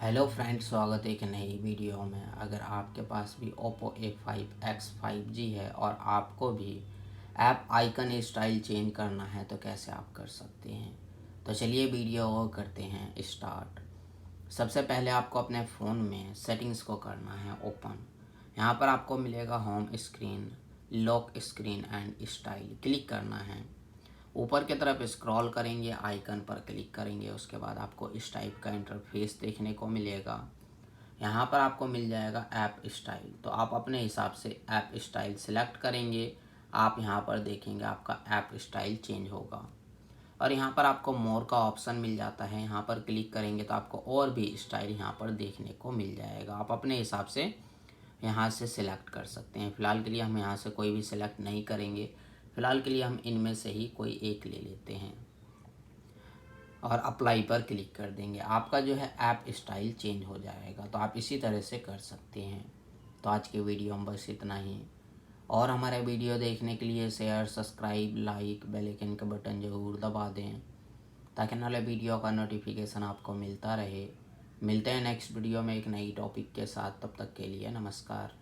Hello friends, स्वागत है एक नई वीडियो में। अगर आपके पास भी Oppo A5X 5G है और आपको भी ऐप आइकन स्टाइल चेंज करना है तो कैसे आप कर सकते हैं। तो चलिए वीडियो करते हैं स्टार्ट। सबसे पहले आपको अपने फ़ोन में सेटिंग्स को करना है ओपन। यहाँ पर आपको मिलेगा home screen, lock screen and style, click करना है। ऊपर की तरफ स्क्रॉल करेंगे, आइकन पर क्लिक करेंगे, उसके बाद आपको इस टाइप का इंटरफेस देखने को मिलेगा। यहाँ पर आपको मिल जाएगा ऐप स्टाइल, तो आप अपने हिसाब से ऐप स्टाइल सिलेक्ट करेंगे। आप यहाँ पर देखेंगे आपका ऐप स्टाइल चेंज होगा और यहाँ पर आपको मोर का ऑप्शन मिल जाता है। यहाँ पर क्लिक करेंगे तो आपको और भी स्टाइल यहाँ पर देखने को मिल जाएगा। आप अपने हिसाब से यहाँ से सिलेक्ट कर सकते हैं। फ़िलहाल के लिए हम यहाँ से कोई भी सिलेक्ट नहीं करेंगे। फ़िलहाल के लिए हम इनमें से ही कोई एक ले लेते हैं और अप्लाई पर क्लिक कर देंगे। आपका जो है ऐप स्टाइल चेंज हो जाएगा। तो आप इसी तरह से कर सकते हैं। तो आज के वीडियो में बस इतना ही। और हमारे वीडियो देखने के लिए share, subscribe, like, bell icon का बटन ज़रूर दबा दें ताकि आने वाले वीडियो का नोटिफिकेशन आपको मिलता रहे। मिलते हैं नेक्स्ट वीडियो में एक नई टॉपिक के साथ। तब तक के लिए नमस्कार।